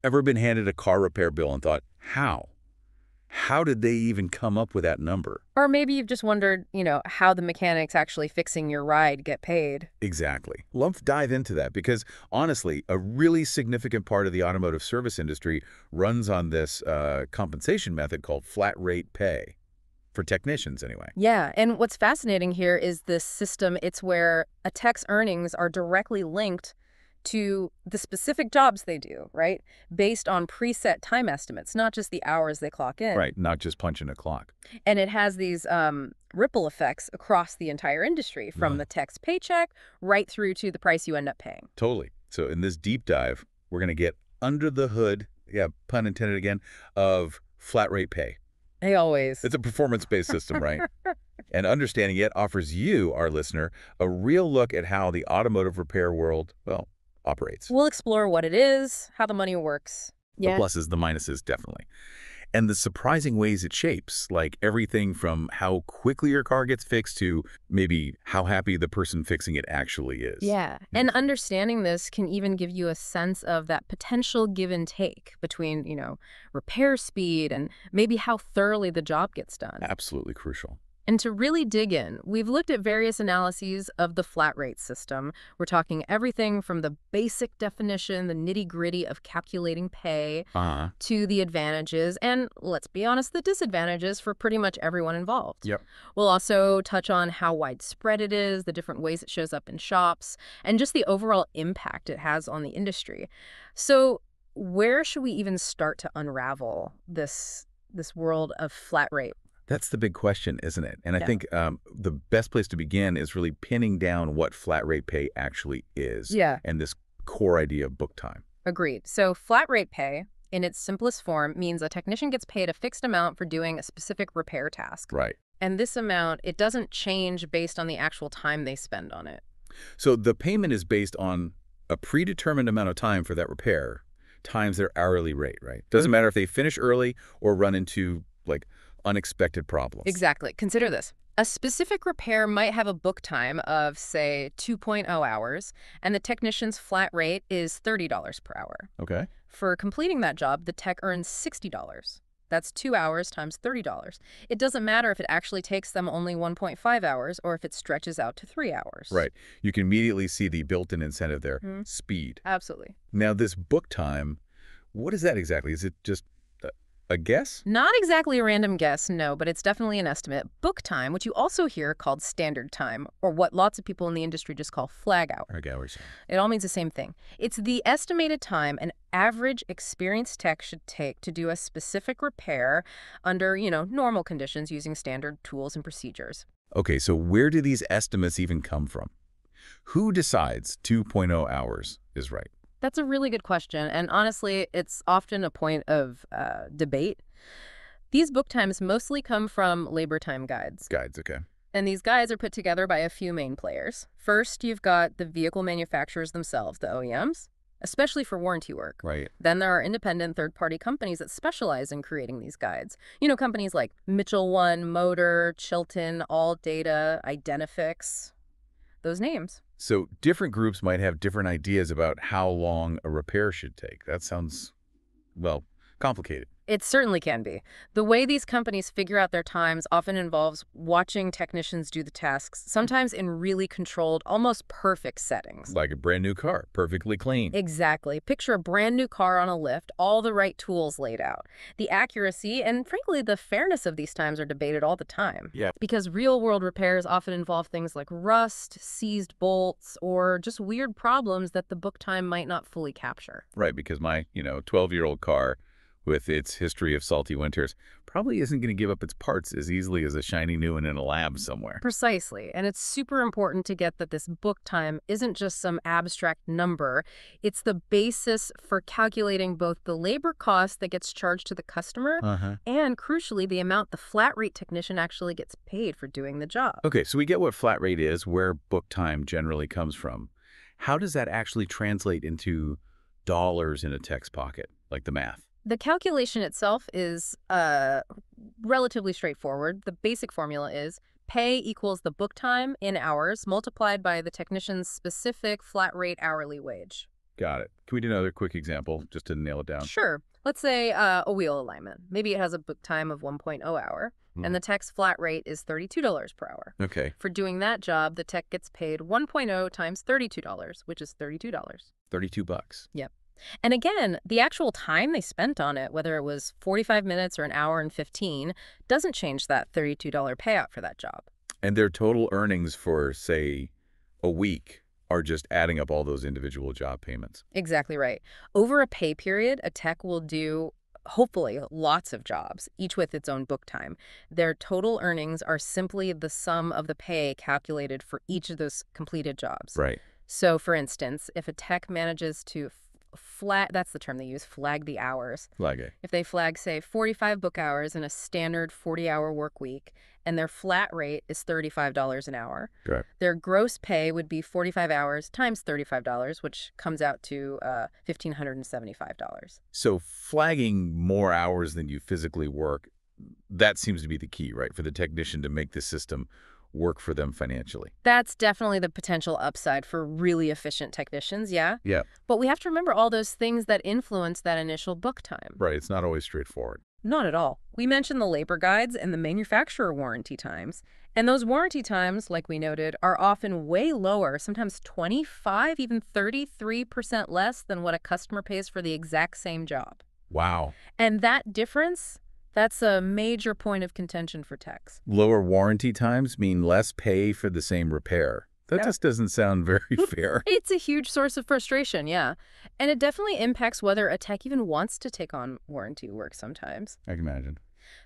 Ever been handed a car repair bill and thought, how? How did they even come up with that number? Or maybe you've just wondered, how the mechanics actually fixing your ride get paid. Exactly. Let's dive into that because, honestly, a really significant part of the automotive service industry runs on this compensation method called flat rate pay, for technicians anyway. Yeah, and what's fascinating here is this system. It's where a tech's earnings are directly linked to the specific jobs they do, right? Based on preset time estimates, not just the hours they clock in. Right, not just punching a clock. And it has these ripple effects across the entire industry, from the tech's paycheck right through to the price you end up paying. Totally. So in this deep dive, we're going to get under the hood, yeah, pun intended again, of flat rate pay. They always. It's a performance-based system, right? And understanding it offers you, our listener, a real look at how the automotive repair world, well, operates. We'll explore what it is, how the money works. The pluses, the minuses, definitely. And the surprising ways it shapes, like everything from how quickly your car gets fixed to maybe how happy the person fixing it actually is. Yeah, and understanding this can even give you a sense of that potential give and take between, repair speed and maybe how thoroughly the job gets done. Absolutely crucial. And to really dig in, we've looked at various analyses of the flat rate system. We're talking everything from the basic definition, the nitty-gritty of calculating pay, to the advantages, and let's be honest, the disadvantages for pretty much everyone involved. Yep. We'll also touch on how widespread it is, the different ways it shows up in shops, and just the overall impact it has on the industry. So where should we even start to unravel this world of flat rate? That's the big question, isn't it? And I think the best place to begin is really pinning down what flat rate pay actually is. Yeah. And this core idea of book time. Agreed. So flat rate pay, in its simplest form, means a technician gets paid a fixed amount for doing a specific repair task. Right. And this amount, it doesn't change based on the actual time they spend on it. So the payment is based on a predetermined amount of time for that repair times their hourly rate, right? Doesn't matter if they finish early or run into, unexpected problems. Exactly. Consider this. A specific repair might have a book time of, say, 2.0 hours, and the technician's flat rate is $30 per hour. Okay. For completing that job, the tech earns $60. That's 2 hours times $30. It doesn't matter if it actually takes them only 1.5 hours or if it stretches out to 3 hours. Right. You can immediately see the built-in incentive there, speed. Absolutely. Now, this book time, what is that exactly? Is it just a guess? Not exactly a random guess, no, but it's definitely an estimate. Book time, which you also hear called standard time, or what lots of people in the industry just call flag hour. Hours. It all means the same thing. It's the estimated time an average experienced tech should take to do a specific repair under, normal conditions using standard tools and procedures. Okay, so where do these estimates even come from? Who decides 2.0 hours is right? That's a really good question, and honestly, it's often a point of debate. These book times mostly come from labor time guides. Guides, okay. And these guides are put together by a few main players. First, you've got the vehicle manufacturers themselves, the OEMs, especially for warranty work. Right. Then there are independent third-party companies that specialize in creating these guides. Companies like Mitchell 1, Motor, Chilton, AllData, Identifix, those names. So different groups might have different ideas about how long a repair should take. That sounds, complicated. It certainly can be. The way these companies figure out their times often involves watching technicians do the tasks, sometimes in really controlled, almost perfect settings. Like a brand new car, perfectly clean. Exactly. Picture a brand new car on a lift, all the right tools laid out. The accuracy and, frankly, the fairness of these times are debated all the time. Yeah. Because real-world repairs often involve things like rust, seized bolts, or just weird problems that the book time might not fully capture. Right, because my, 12-year-old car with its history of salty winters probably isn't going to give up its parts as easily as a shiny new one in a lab somewhere. Precisely. And it's super important to get that this book time isn't just some abstract number. It's the basis for calculating both the labor cost that gets charged to the customer and, crucially, the amount the flat rate technician actually gets paid for doing the job. Okay, so we get what flat rate is, where book time generally comes from. How does that actually translate into dollars in a tech's pocket, like the math? The calculation itself is relatively straightforward. The basic formula is pay equals the book time in hours multiplied by the technician's specific flat rate hourly wage. Got it. Can we do another quick example just to nail it down? Sure. Let's say a wheel alignment. Maybe it has a book time of 1.0 hour, and Hmm. the tech's flat rate is $32 per hour. Okay, For doing that job, the tech gets paid 1.0 times $32, which is $32. 32 bucks. Yep. And again, the actual time they spent on it, whether it was 45 minutes or an hour and 15, doesn't change that $32 payout for that job. And their total earnings for, say, a week are just adding up all those individual job payments. Exactly right. Over a pay period, a tech will do, hopefully, lots of jobs, each with its own book time. Their total earnings are simply the sum of the pay calculated for each of those completed jobs. Right. So, for instance, if a tech manages to flag, that's the term they use, flag the hours. Flag A. If they flag, say, 45 book hours in a standard 40-hour work week, and their flat rate is $35 an hour, Correct. their gross pay would be 45 hours times $35, which comes out to $1,575. So flagging more hours than you physically work, that seems to be the key, right? For the technician to make the system work for them financially. That's definitely the potential upside for really efficient technicians, yeah? Yeah. But we have to remember all those things that influence that initial book time. Right. It's not always straightforward. Not at all. We mentioned the labor guides and the manufacturer warranty times. And those warranty times, like we noted, are often way lower, sometimes 25, even 33% less than what a customer pays for the exact same job. Wow. And that difference, that's a major point of contention for techs. Lower warranty times mean less pay for the same repair. That Yeah. just doesn't sound very fair. It's a huge source of frustration, yeah. And it definitely impacts whether a tech even wants to take on warranty work sometimes. I can imagine.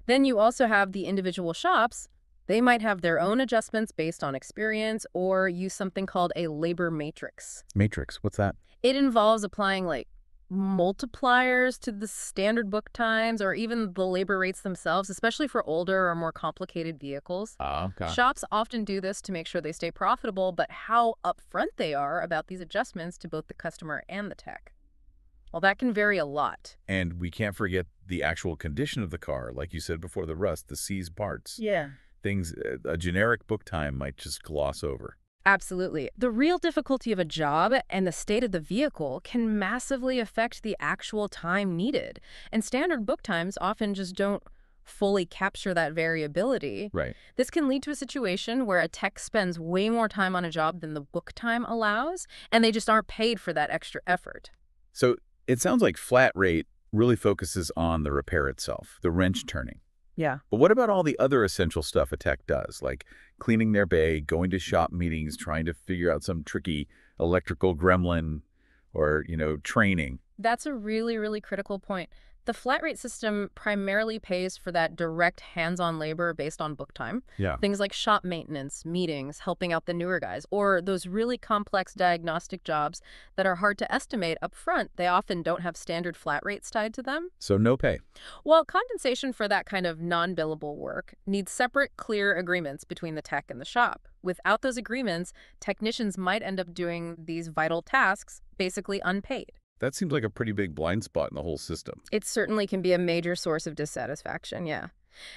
Then you also have the individual shops. They might have their own adjustments based on experience or use something called a labor matrix. Matrix, what's that? It involves applying like multipliers to the standard book times or even the labor rates themselves, especially for older or more complicated vehicles. Oh, gosh. Shops often do this to make sure they stay profitable, but how upfront they are about these adjustments to both the customer and the tech, well, that can vary a lot. And we can't forget the actual condition of the car. Like you said before, the rust, the seized parts. Yeah. Things a generic book time might just gloss over. Absolutely. The real difficulty of a job and the state of the vehicle can massively affect the actual time needed. And standard book times often just don't fully capture that variability. Right. This can lead to a situation where a tech spends way more time on a job than the book time allows, and they just aren't paid for that extra effort. So it sounds like flat rate really focuses on the repair itself, the wrench turning. Yeah. But what about all the other essential stuff a tech does, like cleaning their bay, going to shop meetings, trying to figure out some tricky electrical gremlin, or, training? That's a really, really critical point. The flat rate system primarily pays for that direct hands-on labor based on book time. Yeah. Things like shop maintenance, meetings, helping out the newer guys, or those really complex diagnostic jobs that are hard to estimate up front. They often don't have standard flat rates tied to them. So no pay. Well, compensation for that kind of non-billable work needs separate, clear agreements between the tech and the shop. Without those agreements, technicians might end up doing these vital tasks basically unpaid. That seems like a pretty big blind spot in the whole system. It certainly can be a major source of dissatisfaction, yeah.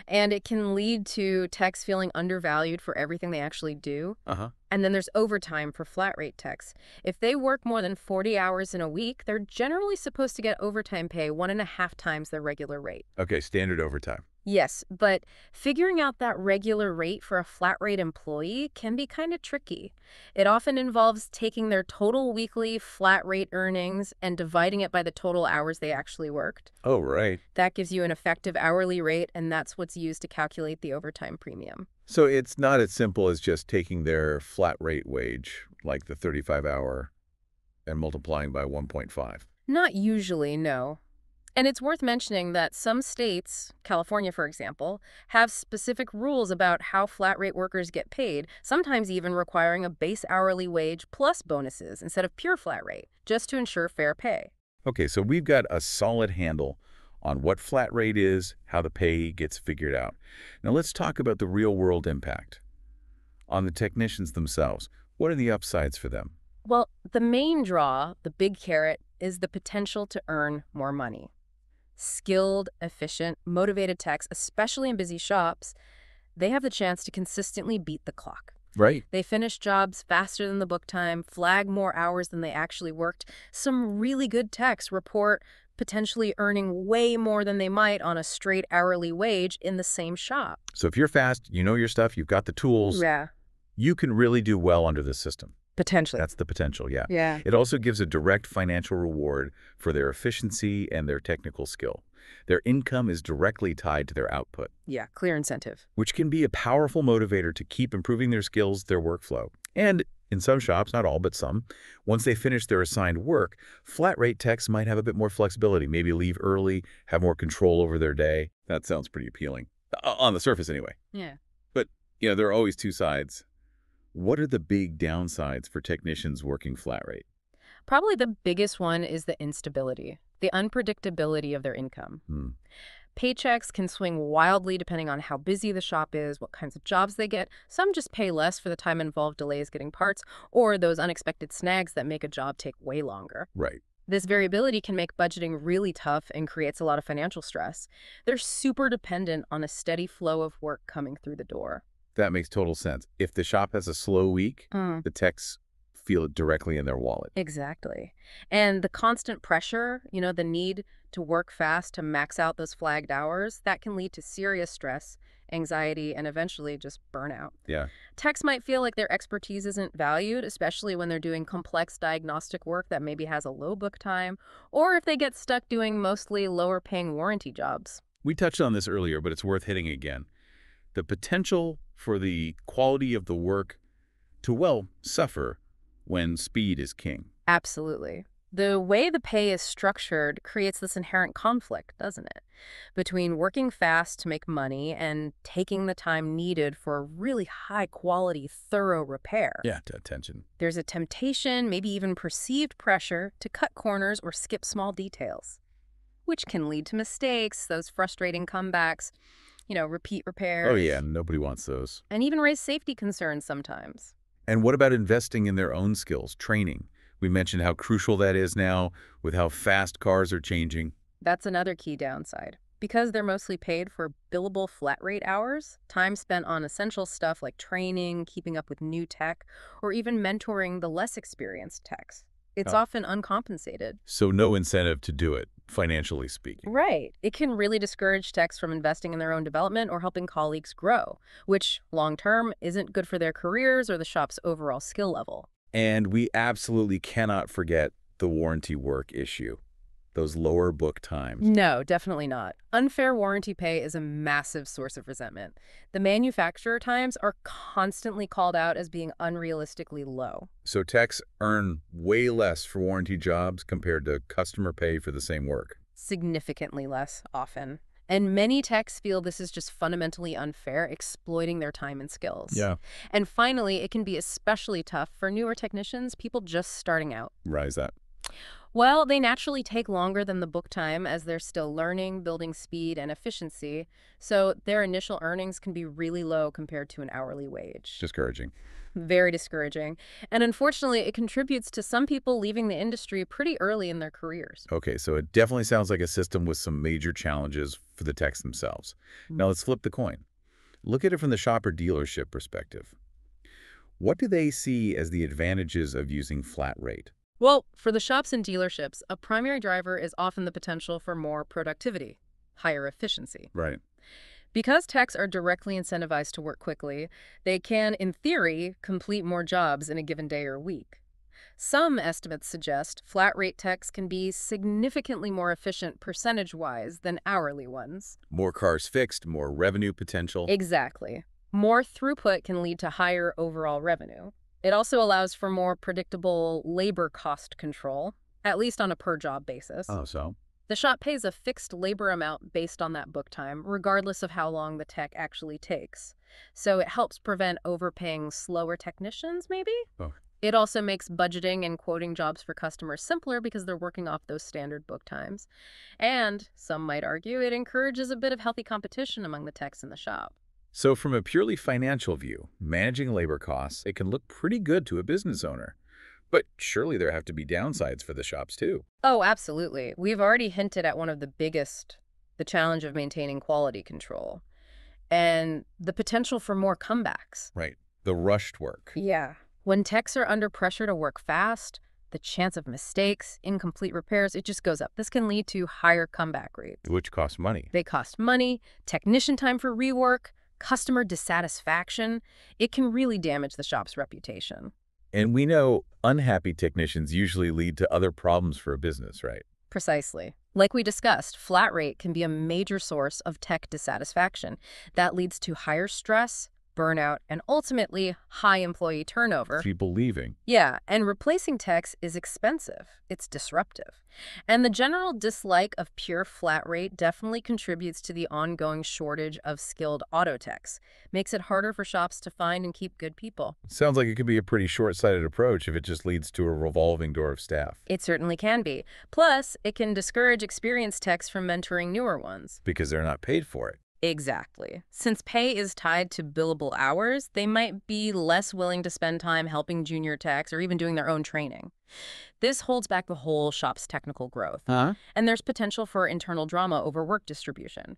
And it can lead to techs feeling undervalued for everything they actually do. Uh-huh. And then there's overtime for flat rate techs. If they work more than 40 hours in a week, they're generally supposed to get overtime pay 1.5 times their regular rate. Okay, standard overtime. Yes, but figuring out that regular rate for a flat rate employee can be kind of tricky. It often involves taking their total weekly flat rate earnings and dividing it by the total hours they actually worked. Oh, right. That gives you an effective hourly rate, and that's what's used to calculate the overtime premium. So it's not as simple as just taking their flat rate wage, like the 35-hour, and multiplying by 1.5. Not usually, no. And it's worth mentioning that some states, California for example, have specific rules about how flat rate workers get paid, sometimes even requiring a base hourly wage plus bonuses instead of pure flat rate, just to ensure fair pay. Okay, so we've got a solid handle on what flat rate is, how the pay gets figured out. Now let's talk about the real-world impact on the technicians themselves. What are the upsides for them? Well, the main draw, the big carrot, is the potential to earn more money. Skilled, efficient, motivated techs, especially in busy shops, they have the chance to consistently beat the clock. Right. They finish jobs faster than the book time, flag more hours than they actually worked. Some really good techs report potentially earning way more than they might on a straight hourly wage in the same shop. So if you're fast, you know your stuff, you've got the tools, Yeah, you can really do well under this system. potentially. That's the potential, yeah. Yeah. It also gives a direct financial reward for their efficiency and their technical skill. Their income is directly tied to their output, Yeah, clear incentive. which can be a powerful motivator to keep improving their skills, their workflow. And in some shops, not all, but some, once they finish their assigned work, flat rate techs might have a bit more flexibility, maybe leave early, have more control over their day. That sounds pretty appealing. On the surface, anyway. Yeah. But, there are always two sides. What are the big downsides for technicians working flat rate? Probably the biggest one is the instability, the unpredictability of their income. Hmm. Paychecks can swing wildly depending on how busy the shop is, what kinds of jobs they get. Some just pay less for the time involved delays getting parts, or those unexpected snags that make a job take way longer. Right. This variability can make budgeting really tough and creates a lot of financial stress. They're super dependent on a steady flow of work coming through the door. That makes total sense. If the shop has a slow week, the techs feel it directly in their wallet. Exactly. And the constant pressure, the need to work fast to max out those flagged hours, that can lead to serious stress, anxiety, and eventually just burnout. Yeah. Techs might feel like their expertise isn't valued, especially when they're doing complex diagnostic work that maybe has a low book time, or if they get stuck doing mostly lower-paying warranty jobs. We touched on this earlier, but it's worth hitting again. The potential for the quality of the work to, well, suffer when speed is king. Absolutely. The way the pay is structured creates this inherent conflict, doesn't it? Between working fast to make money and taking the time needed for a really high-quality, thorough repair. Yeah, to attention. There's a temptation, maybe even perceived pressure, to cut corners or skip small details, which can lead to mistakes, those frustrating comebacks, repeat repairs. Oh, yeah, nobody wants those. And even raise safety concerns sometimes. And what about investing in their own skills, training? We mentioned how crucial that is now with how fast cars are changing. That's another key downside. Because they're mostly paid for billable flat rate hours, time spent on essential stuff like training, keeping up with new tech, or even mentoring the less experienced techs. It's often uncompensated. So no incentive to do it, financially speaking. Right. It can really discourage techs from investing in their own development or helping colleagues grow, which long-term isn't good for their careers or the shop's overall skill level. And we absolutely cannot forget the warranty work issue, those lower book times. No, definitely not. Unfair warranty pay is a massive source of resentment. The manufacturer times are constantly called out as being unrealistically low. So techs earn way less for warranty jobs compared to customer pay for the same work. Significantly less, often. And many techs feel this is just fundamentally unfair, exploiting their time and skills. Yeah. And finally, it can be especially tough for newer technicians, people just starting out. Rise that. Well, they naturally take longer than the book time as they're still learning, building speed and efficiency, so their initial earnings can be really low compared to an hourly wage. Discouraging. Very discouraging. And unfortunately, it contributes to some people leaving the industry pretty early in their careers. Okay, so it definitely sounds like a system with some major challenges for the techs themselves. Now let's flip the coin. Look at it from the shop or dealership perspective. What do they see as the advantages of using flat rate? Well, for the shops and dealerships, a primary driver is often the potential for more productivity, higher efficiency. Right. Because techs are directly incentivized to work quickly, they can, in theory, complete more jobs in a given day or week. Some estimates suggest flat rate techs can be significantly more efficient percentage-wise than hourly ones. More cars fixed, more revenue potential. Exactly. More throughput can lead to higher overall revenue. It also allows for more predictable labor cost control, at least on a per-job basis. Oh, so? The shop pays a fixed labor amount based on that book time, regardless of how long the tech actually takes. So it helps prevent overpaying slower technicians, maybe? Oh. It also makes budgeting and quoting jobs for customers simpler because they're working off those standard book times. And, some might argue, it encourages a bit of healthy competition among the techs in the shop. So from a purely financial view, managing labor costs, it can look pretty good to a business owner. But surely there have to be downsides for the shops too. Oh, absolutely. We've already hinted at one of the biggest, the challenge of maintaining quality control, and the potential for more comebacks. Right. The rushed work, Yeah. When techs are under pressure to work fast, the chance of mistakes, incomplete repairs, it just goes up. This can lead to higher comeback rates. which costs money. They cost money, technician time for rework, customer dissatisfaction. It can really damage the shop's reputation. And we know unhappy technicians usually lead to other problems for a business, right? Precisely. Like we discussed, flat rate can be a major source of tech dissatisfaction. That leads to higher stress, burnout, and ultimately high employee turnover. People leaving. Yeah, and replacing techs is expensive. It's disruptive. And the general dislike of pure flat rate definitely contributes to the ongoing shortage of skilled auto techs. Makes it harder for shops to find and keep good people. Sounds like it could be a pretty short-sighted approach if it just leads to a revolving door of staff. It certainly can be. Plus, it can discourage experienced techs from mentoring newer ones. Because they're not paid for it. Exactly. Since pay is tied to billable hours, they might be less willing to spend time helping junior techs or even doing their own training. This holds back the whole shop's technical growth. Huh? And there's potential for internal drama over work distribution.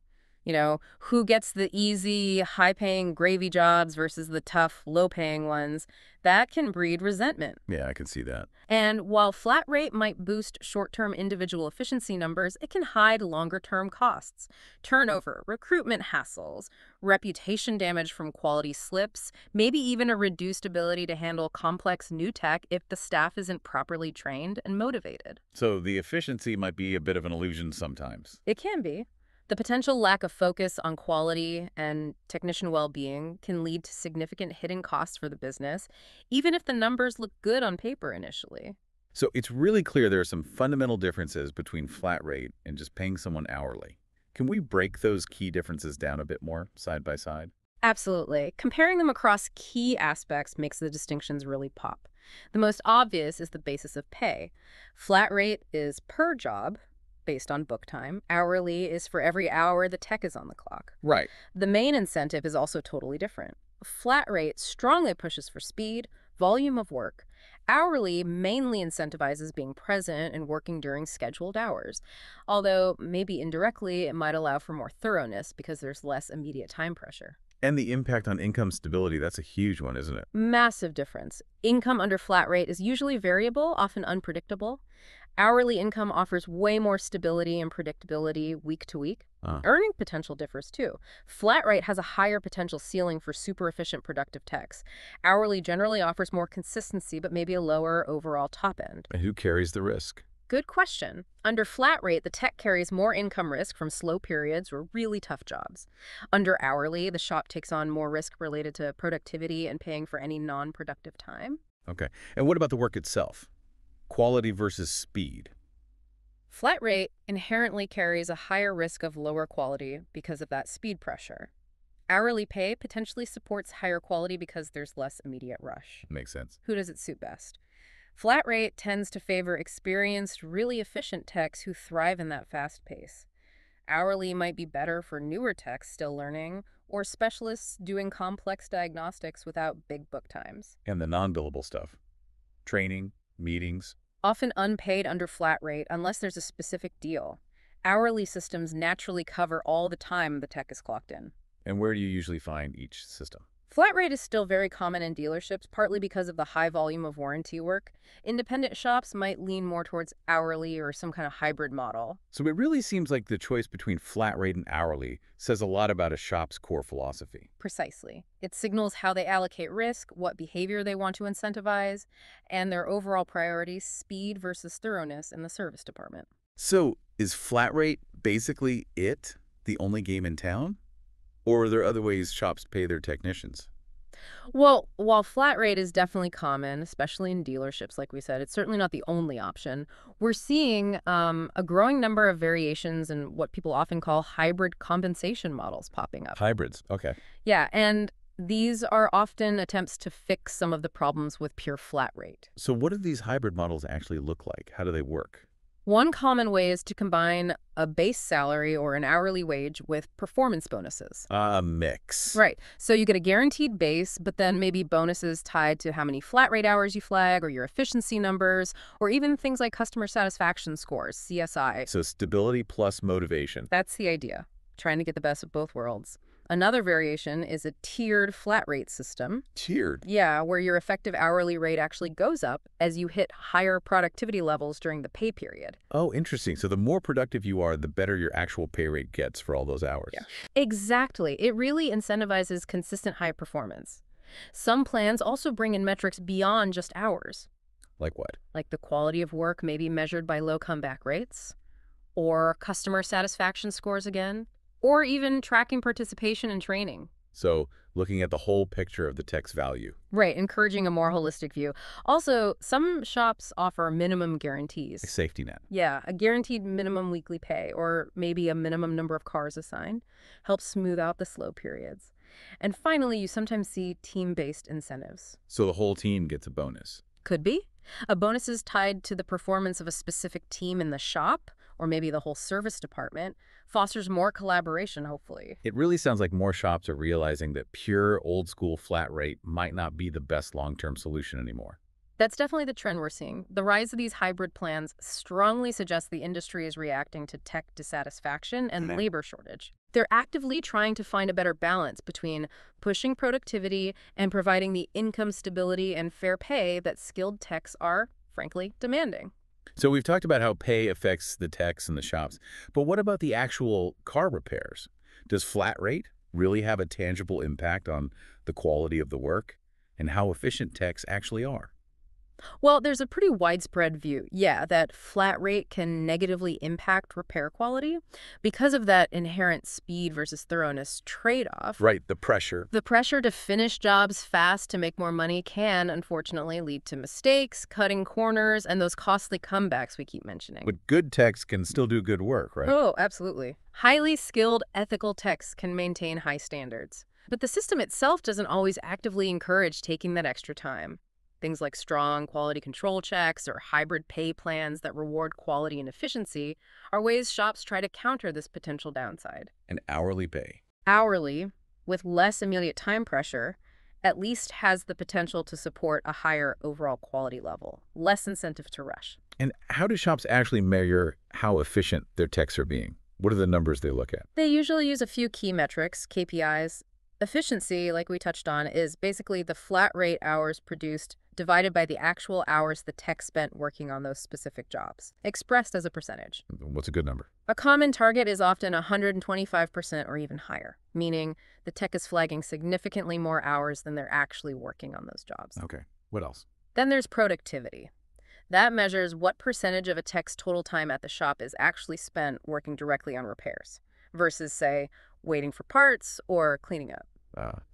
Who gets the easy, high-paying gravy jobs versus the tough, low-paying ones? That can breed resentment. Yeah, I can see that. And while flat rate might boost short-term individual efficiency numbers, it can hide longer-term costs. Turnover, recruitment hassles, reputation damage from quality slips, maybe even a reduced ability to handle complex new tech if the staff isn't properly trained and motivated. So the efficiency might be a bit of an illusion sometimes. It can be. The potential lack of focus on quality and technician well-being can lead to significant hidden costs for the business, even if the numbers look good on paper initially. So it's really clear there are some fundamental differences between flat rate and just paying someone hourly. Can we break those key differences down a bit more, side by side? Absolutely. Comparing them across key aspects makes the distinctions really pop. The most obvious is the basis of pay. Flat rate is per job, based on book time. Hourly is for every hour the tech is on the clock. Right. The main incentive is also totally different. Flat rate strongly pushes for speed, volume of work. Hourly mainly incentivizes being present and working during scheduled hours, although maybe indirectly it might allow for more thoroughness because there's less immediate time pressure. And the impact on income stability, that's a huge one, isn't it? Massive difference. Income under flat rate is usually variable, often unpredictable. Hourly income offers way more stability and predictability week to week. Earning potential differs too. Flat rate has a higher potential ceiling for super efficient productive techs. Hourly generally offers more consistency, but maybe a lower overall top end. And who carries the risk? Good question. Under flat rate, the tech carries more income risk from slow periods or really tough jobs. Under hourly, the shop takes on more risk related to productivity and paying for any non-productive time. Okay. And what about the work itself? Quality versus speed. Flat rate inherently carries a higher risk of lower quality because of that speed pressure. Hourly pay potentially supports higher quality because there's less immediate rush. Makes sense. Who does it suit best? Flat rate tends to favor experienced, really efficient techs who thrive in that fast pace. Hourly might be better for newer techs still learning or specialists doing complex diagnostics without big book times. And the non-billable stuff. Training, meetings. Often unpaid under flat rate unless there's a specific deal. Hourly systems naturally cover all the time the tech is clocked in. And where do you usually find each system? Flat rate is still very common in dealerships, partly because of the high volume of warranty work. Independent shops might lean more towards hourly or some kind of hybrid model. So it really seems like the choice between flat rate and hourly says a lot about a shop's core philosophy. Precisely. It signals how they allocate risk, what behavior they want to incentivize, and their overall priorities, speed versus thoroughness in the service department. So is flat rate basically the only game in town? Or are there other ways shops pay their technicians? Well, while flat rate is definitely common, especially in dealerships, like we said, it's certainly not the only option. We're seeing a growing number of variations in what people often call hybrid compensation models popping up. Hybrids. Okay. Yeah, and these are often attempts to fix some of the problems with pure flat rate. So what do these hybrid models actually look like? How do they work? One common way is to combine a base salary or an hourly wage with performance bonuses. A mix. Right. So you get a guaranteed base, but then maybe bonuses tied to how many flat rate hours you flag or your efficiency numbers, or even things like customer satisfaction scores, CSI. So stability plus motivation. That's the idea. Trying to get the best of both worlds. Another variation is a tiered flat rate system. Tiered. Yeah, where your effective hourly rate actually goes up as you hit higher productivity levels during the pay period. Oh, interesting. So the more productive you are, the better your actual pay rate gets for all those Yeah. hours. Exactly. It really incentivizes consistent high performance. Some plans also bring in metrics beyond just hours, Like what? like the quality of work may be measured by low comeback rates, or customer satisfaction scores again, or even tracking participation in training. So looking at the whole picture of the tech's value. Right, encouraging a more holistic view. Also, some shops offer minimum A guarantees. safety net. Yeah, a guaranteed minimum weekly pay, or maybe a minimum number of cars assigned, helps smooth out the slow periods. And finally, you sometimes see team-based incentives. So the whole team gets a bonus. Could be. A bonus is tied to the performance of a specific team in the shop, or maybe the whole service department, fosters more collaboration, hopefully. It really sounds like more shops are realizing that pure old school flat rate might not be the best long-term solution anymore. That's definitely the trend we're seeing. The rise of these hybrid plans strongly suggests the industry is reacting to tech dissatisfaction and Okay. labor shortage. They're actively trying to find a better balance between pushing productivity and providing the income stability and fair pay that skilled techs are, frankly, demanding. So we've talked about how pay affects the techs and the shops, but what about the actual car repairs? Does flat rate really have a tangible impact on the quality of the work and how efficient techs actually are? Well, there's a pretty widespread view, yeah, that flat rate can negatively impact repair quality because of that inherent speed versus thoroughness trade-off. Right, the pressure. The pressure to finish jobs fast to make more money can, unfortunately, lead to mistakes, cutting corners, and those costly comebacks we keep mentioning. But good techs can still do good work, right? Oh, absolutely. Highly skilled, ethical techs can maintain high standards. But the system itself doesn't always actively encourage taking that extra time. Things like strong quality control checks or hybrid pay plans that reward quality and efficiency are ways shops try to counter this potential downside. An hourly pay. Hourly, with less immediate time pressure, at least has the potential to support a higher overall quality level, less incentive to rush. And how do shops actually measure how efficient their techs are being? What are the numbers they look at? They usually use a few key metrics, KPIs. Efficiency, like we touched on, is basically the flat rate hours produced divided by the actual hours the tech spent working on those specific jobs, expressed as a percentage. What's a good number? A common target is often 125% or even higher, meaning the tech is flagging significantly more hours than they're actually working on those jobs. Okay. What else? Then there's productivity. That measures what percentage of a tech's total time at the shop is actually spent working directly on repairs versus, say, waiting for parts or cleaning up.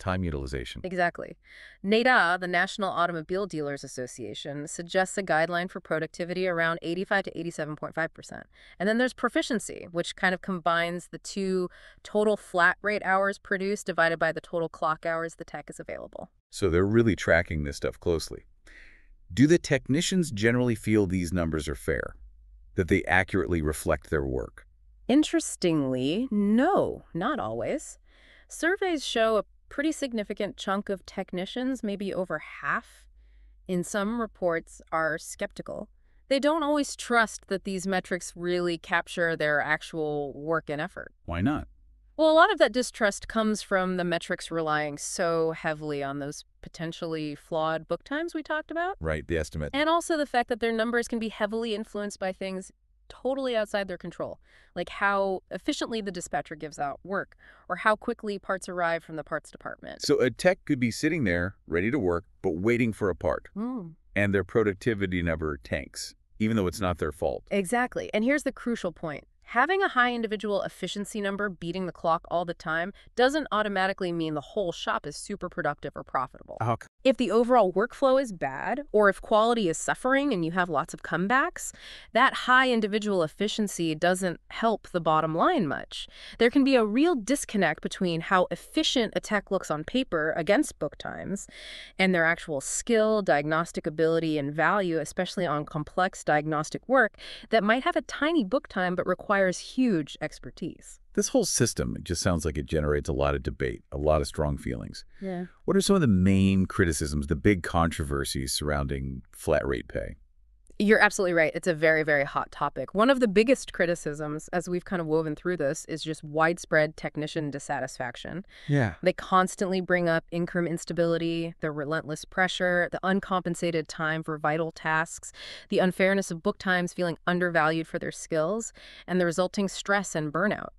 Time utilization. Exactly. NADA, the National Automobile Dealers Association, suggests a guideline for productivity around 85 to 87.5%. And then there's proficiency, which kind of combines the two: total flat rate hours produced divided by the total clock hours the tech is available. So they're really tracking this stuff closely. Do the technicians generally feel these numbers are fair? That they accurately reflect their work? Interestingly, no, not always. Surveys show a pretty significant chunk of technicians, maybe over half, in some reports are skeptical. They don't always trust that these metrics really capture their actual work and effort. Why not? Well, a lot of that distrust comes from the metrics relying so heavily on those potentially flawed book times we talked about, Right, the estimate. and also the fact that their numbers can be heavily influenced by things totally outside their control, like how efficiently the dispatcher gives out work or how quickly parts arrive from the parts department. So a tech could be sitting there, ready to work, but waiting for a part, and their productivity number tanks, even though it's not their fault. Exactly. And here's the crucial point. Having a high individual efficiency number beating the clock all the time doesn't automatically mean the whole shop is super productive or profitable. Okay. If the overall workflow is bad, or if quality is suffering and you have lots of comebacks, that high individual efficiency doesn't help the bottom line much. There can be a real disconnect between how efficient a tech looks on paper against book times and their actual skill, diagnostic ability, and value, especially on complex diagnostic work that might have a tiny book time but requires huge expertise. This whole system just sounds like it generates a lot of debate, a lot of strong feelings. Yeah. What are some of the main criticisms, the big controversies surrounding flat rate pay? You're absolutely right. It's a very, very hot topic. One of the biggest criticisms, as we've kind of woven through this, is just widespread technician dissatisfaction. Yeah. They constantly bring up income instability, the relentless pressure, the uncompensated time for vital tasks, the unfairness of book times feeling undervalued for their skills, and the resulting stress and burnout.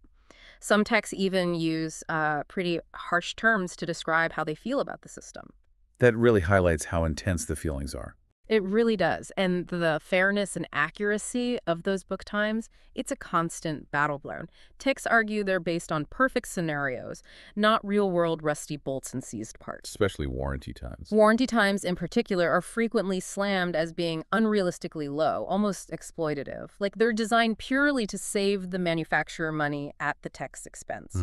Some techs even use pretty harsh terms to describe how they feel about the system. That really highlights how intense the feelings are. It really does. And the fairness and accuracy of those book times, it's a constant battleground. Techs argue they're based on perfect scenarios, not real-world rusty bolts and seized parts. Especially warranty times. Warranty times in particular are frequently slammed as being unrealistically low, almost exploitative. Like they're designed purely to save the manufacturer money at the tech's expense.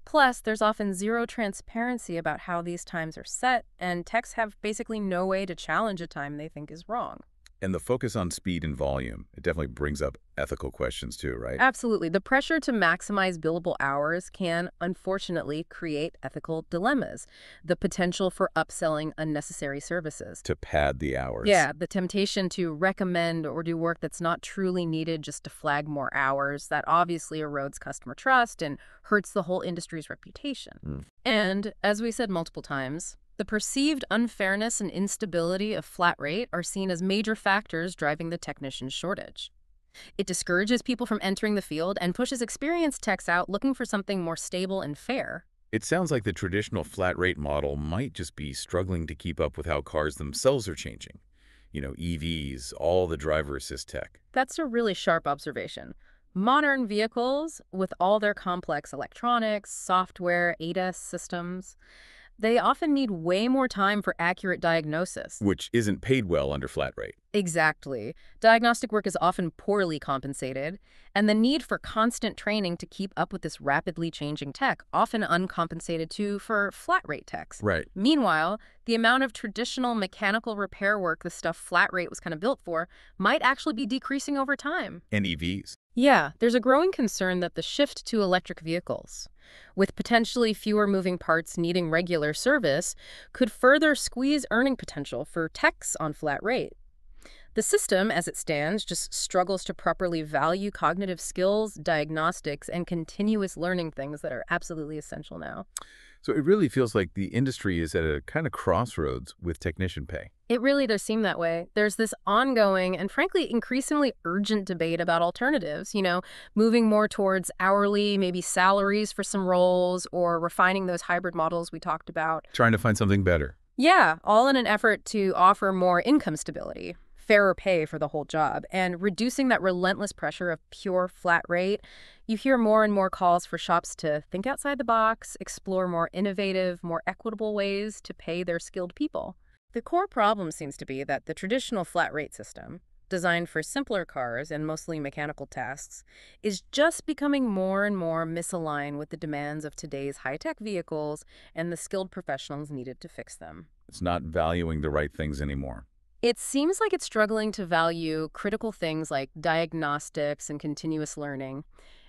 Plus, there's often zero transparency about how these times are set, and techs have basically no way to challenge a time they think is wrong. And the focus on speed and volume, it definitely brings up ethical questions too, right? Absolutely. The pressure to maximize billable hours can, unfortunately, create ethical dilemmas. The potential for upselling unnecessary services. To pad the hours. Yeah, the temptation to recommend or do work that's not truly needed just to flag more hours. That obviously erodes customer trust and hurts the whole industry's reputation. And, as we said multiple times, the perceived unfairness and instability of flat rate are seen as major factors driving the technician shortage. It discourages people from entering the field and pushes experienced techs out looking for something more stable and fair. It sounds like the traditional flat rate model might just be struggling to keep up with how cars themselves are changing. EVs, all the driver assist tech. That's a really sharp observation. Modern vehicles, with all their complex electronics, software, ADAS systems, they often need way more time for accurate diagnosis. Which isn't paid well under flat rate. Exactly. Diagnostic work is often poorly compensated, and the need for constant training to keep up with this rapidly changing tech, often uncompensated too for flat rate techs. Right. Meanwhile, the amount of traditional mechanical repair work the stuff flat rate was kind of built for might actually be decreasing over time. And EVs. Yeah, there's a growing concern that the shift to electric vehicles, with potentially fewer moving parts needing regular service, could further squeeze earning potential for techs on flat rate. The system, as it stands, just struggles to properly value cognitive skills, diagnostics, and continuous learning, things that are absolutely essential now. So it really feels like the industry is at a kind of crossroads with technician pay. It really does seem that way. There's this ongoing and frankly increasingly urgent debate about alternatives, moving more towards hourly, maybe salaries for some roles, or refining those hybrid models we talked about. Trying to find something better. Yeah, all in an effort to offer more income stability, fairer pay for the whole job, and reducing that relentless pressure of pure flat rate. You hear more and more calls for shops to think outside the box, explore more innovative, more equitable ways to pay their skilled people. The core problem seems to be that the traditional flat rate system, designed for simpler cars and mostly mechanical tasks, is just becoming more and more misaligned with the demands of today's high-tech vehicles and the skilled professionals needed to fix them. It's not valuing the right things anymore. It seems like it's struggling to value critical things like diagnostics and continuous learning,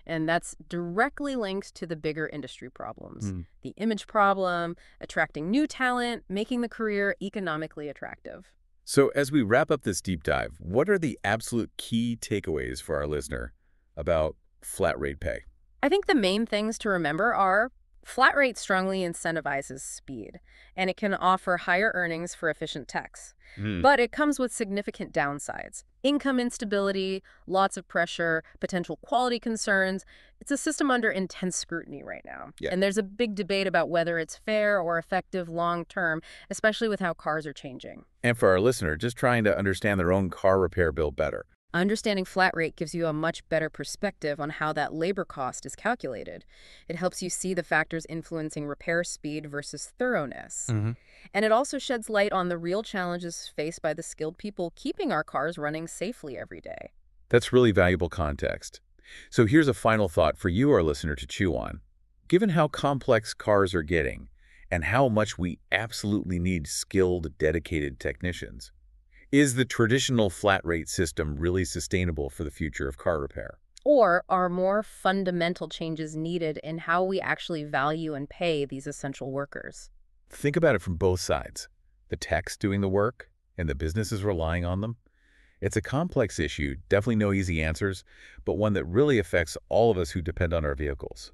and that's directly linked to the bigger industry problems. The image problem, attracting new talent, making the career economically attractive. So as we wrap up this deep dive, what are the absolute key takeaways for our listener about flat rate pay? I think the main things to remember are flat rate strongly incentivizes speed, and it can offer higher earnings for efficient techs. But it comes with significant downsides. Income instability, lots of pressure, potential quality concerns. It's a system under intense scrutiny right now. Yeah. And there's a big debate about whether it's fair or effective long term, especially with how cars are changing. And for our listener, just trying to understand their own car repair bill better. Understanding flat rate gives you a much better perspective on how that labor cost is calculated. It helps you see the factors influencing repair speed versus thoroughness. And it also sheds light on the real challenges faced by the skilled people keeping our cars running safely every day. That's really valuable context. So here's a final thought for you, our listener, to chew on. Given how complex cars are getting and how much we absolutely need skilled, dedicated technicians, is the traditional flat rate system really sustainable for the future of car repair? Or are more fundamental changes needed in how we actually value and pay these essential workers? Think about it from both sides. The techs doing the work and the businesses relying on them. It's a complex issue, definitely no easy answers, but one that really affects all of us who depend on our vehicles.